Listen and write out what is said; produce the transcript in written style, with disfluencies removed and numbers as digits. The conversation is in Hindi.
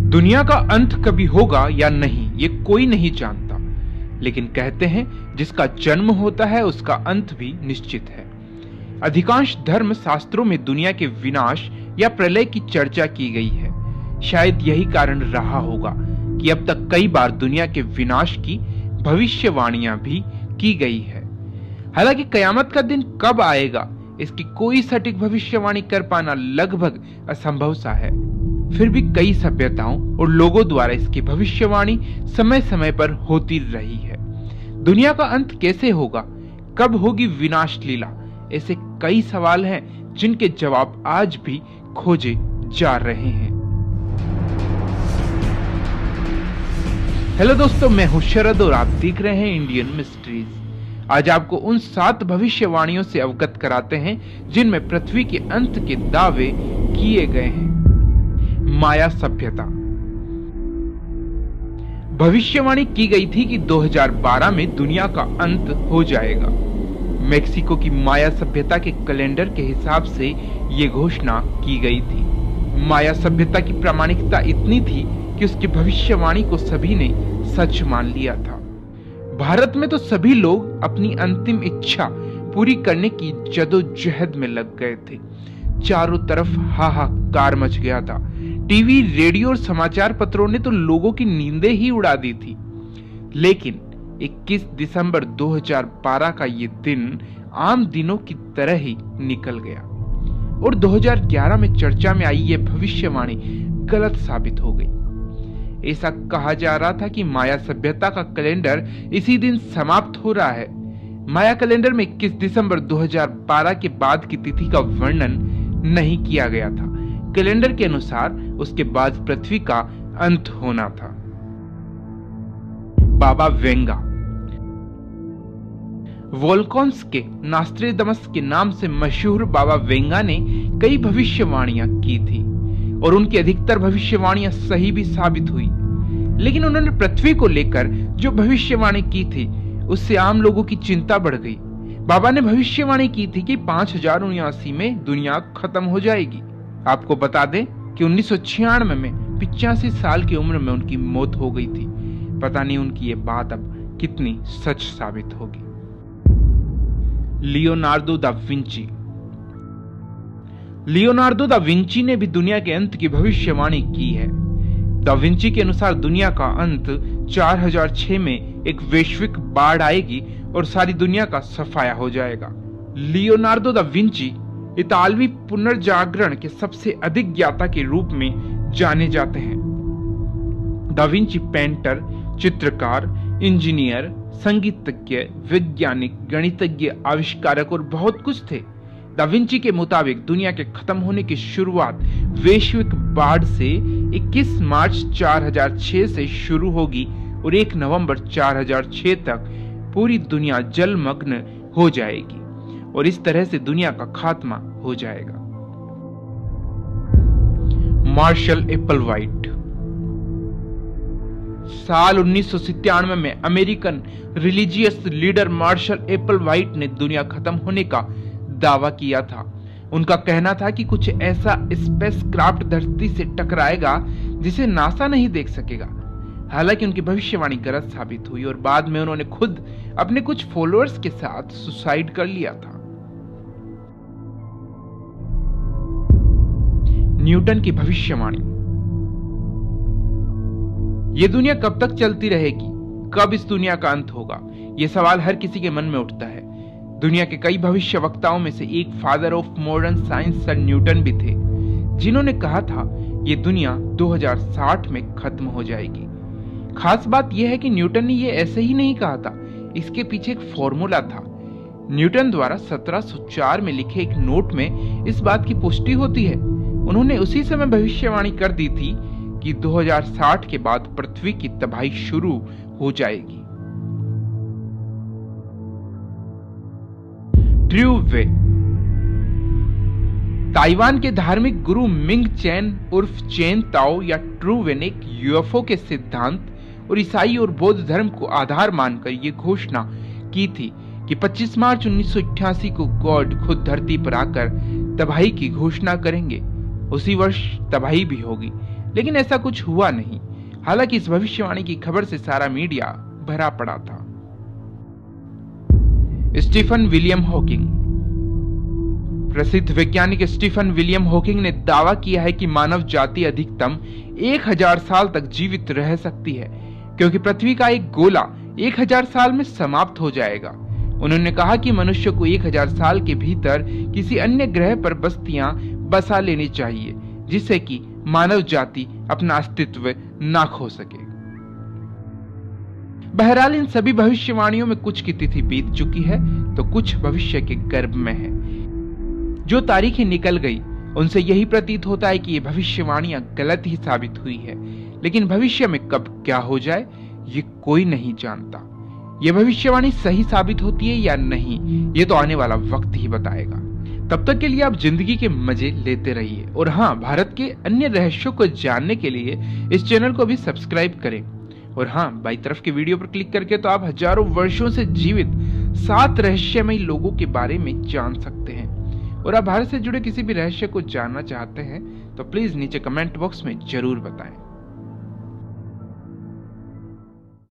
दुनिया का अंत कभी होगा या नहीं ये कोई नहीं जानता, लेकिन कहते हैं जिसका जन्म होता है उसका अंत भी निश्चित है। अधिकांश धर्म शास्त्रों में दुनिया के विनाश या प्रलय की चर्चा की गई है। शायद यही कारण रहा होगा कि अब तक कई बार दुनिया के विनाश की भविष्यवाणियां भी की गई है। हालांकि कयामत का दिन कब आएगा इसकी कोई सटीक भविष्यवाणी कर पाना लगभग असंभव सा है। फिर भी कई सभ्यताओं और लोगों द्वारा इसकी भविष्यवाणी समय समय पर होती रही है। दुनिया का अंत कैसे होगा, कब होगी विनाश लीला, ऐसे कई सवाल हैं जिनके जवाब आज भी खोजे जा रहे हैं। हेलो दोस्तों, मैं हूं शरद और आप देख रहे हैं इंडियन मिस्ट्रीज। आज आपको उन 7 भविष्यवाणियों से अवगत कराते हैं जिनमें पृथ्वी के अंत के दावे किए गए हैं। माया सभ्यता। भविष्यवाणी की गई थी कि 2012 में दुनिया का अंत हो जाएगा। मेक्सिको की माया सभ्यता के कैलेंडर के हिसाब से यह घोषणा की गई थी। माया सभ्यता की प्रामाणिकता इतनी थी कि उसकी भविष्यवाणी को सभी ने सच मान लिया था। भारत में तो सभी लोग अपनी अंतिम इच्छा पूरी करने की जदोजहद में लग गए थे। चारों तरफ हाहाकार मच गया था। टीवी, रेडियो और समाचार पत्रों ने तो लोगों की नींदें ही उड़ा दी थी। लेकिन 21 दिसंबर 2012 का ये दिन आम दिनों की तरह ही निकल गया और 2011 में चर्चा में आई ये भविष्यवाणी गलत साबित हो गई। ऐसा कहा जा रहा था कि माया सभ्यता का कैलेंडर इसी दिन समाप्त हो रहा है। माया कैलेंडर में 21 दिसंबर 2012 के बाद की तिथि का वर्णन नहीं किया गया था। कैलेंडर के अनुसार उसके बाद पृथ्वी का अंत होना था। बाबा वेंगा। वोल्कोन्स के नास्ट्रेदमस के नाम से मशहूर बाबा वेंगा ने कई भविष्यवाणियां की थी और उनकी अधिकतर भविष्यवाणियां सही भी साबित हुई। लेकिन उन्होंने पृथ्वी को लेकर जो भविष्यवाणी की थी उससे आम लोगों की चिंता बढ़ गई। बाबा ने भविष्यवाणी की थी कि 5079 में दुनिया खत्म हो जाएगी। आपको बता दें कि 1996 में 85 साल की उम्र में उनकी मौत हो गई थी। पता नहीं उनकी ये बात अब कितनी सच साबित होगी। Leonardo da Vinci. Leonardo da Vinci ने भी दुनिया के अंत की भविष्यवाणी की है। दा विंची के अनुसार दुनिया का अंत 4006 में एक वैश्विक बाढ़ आएगी और सारी दुनिया का सफाया हो जाएगा। लियोनार्डो दा विंची इतालवी पुनर्जागरण के सबसे अधिक ज्ञाता के रूप में जाने जाते हैं। दा विंची पेंटर, चित्रकार, इंजीनियर, संगीतज्ञ, वैज्ञानिक, गणितज्ञ, आविष्कारक और बहुत कुछ थे। दा विंची के मुताबिक दुनिया के खत्म होने की शुरुआत वैश्विक बाढ़ से 21 मार्च 4006 से शुरू होगी और 1 नवंबर 4006 तक पूरी दुनिया जलमग्न हो जाएगी और इस तरह से दुनिया का खात्मा हो जाएगा। मार्शल एप्पलवाइट। साल 1997 में अमेरिकन रिलीजियस लीडर मार्शल एप्पलवाइट ने दुनिया खत्म होने का दावा किया था। उनका कहना था कि कुछ ऐसा स्पेसक्राफ्ट धरती से टकराएगा जिसे नासा नहीं देख सकेगा। हालांकि उनकी भविष्यवाणी गलत साबित हुई और बाद में उन्होंने खुद अपने कुछ फॉलोअर्स के साथ सुसाइड कर लिया था। न्यूटन की भविष्यवाणी। यह दुनिया कब तक चलती रहेगी, कब इस दुनिया का अंत होगा, यह सवाल हर किसी के मन में उठता है। दुनिया के कई भविष्यवक्ताओं में से एक father of modern science sir Newton भी थे, जिन्होंने कहा था यह दुनिया 2060 में खत्म हो जाएगी। खास बात यह है कि न्यूटन ने यह ऐसे ही नहीं कहा था, इसके पीछे एक फॉर्मूला था। न्यूटन द्वारा 1704 में लिखे एक नोट में इस बात की पुष्टि होती है। उन्होंने उसी समय भविष्यवाणी कर दी थी कि 2060 के बाद पृथ्वी की तबाही शुरू हो जाएगी। ट्रू वे। ताइवान के धार्मिक गुरु मिंग चैन उर्फ चेन ताओ या ट्रू वे ने एक यूएफओ के सिद्धांत और ईसाई और बौद्ध धर्म को आधार मानकर यह घोषणा की थी कि 25 मार्च 1988 को गॉड खुद धरती पर आकर तबाही की घोषणा करेंगे। उसी वर्ष तबाही भी होगी, लेकिन ऐसा कुछ हुआ नहीं। हालांकि इस भविष्यवाणी की खबर से सारा मीडिया भरा पड़ा था। Stephen William Hawking. प्रसिद्ध वैज्ञानिक स्टीफन विलियम हॉकिंग ने दावा किया है कि मानव जाति अधिकतम 1000 साल तक जीवित रह सकती है, क्योंकि पृथ्वी का एक गोला 1000 साल में समाप्त हो जाएगा। उन्होंने कहा कि मनुष्य को 1000 साल के भीतर किसी अन्य ग्रह पर बस्तियां बसा लेनी चाहिए, जिससे कि मानव जाति अपना अस्तित्व ना खो सके। बहरहाल इन सभी भविष्यवाणियों में कुछ की तिथि बीत चुकी है तो कुछ भविष्य के गर्भ में है। जो तारीखें निकल गई उनसे यही प्रतीत होता है कि ये भविष्यवाणियां गलत ही साबित हुई है, लेकिन भविष्य में कब क्या हो जाए ये कोई नहीं जानता। ये भविष्यवाणी सही साबित होती है या नहीं, ये तो आने वाला वक्त ही बताएगा। तब तक के लिए आप जिंदगी के मजे लेते रहिए, और हाँ, भारत के अन्य रहस्यों को जानने के लिए इस चैनल को भी सब्सक्राइब करें। और हाँ, बाई तरफ के वीडियो पर क्लिक करके तो आप हजारों वर्षों से जीवित 7 रहस्यमयी लोगों के बारे में जान सकते हैं। और आप भारत से जुड़े किसी भी रहस्य को जानना चाहते हैं तो प्लीज नीचे कमेंट बॉक्स में जरूर बताएं।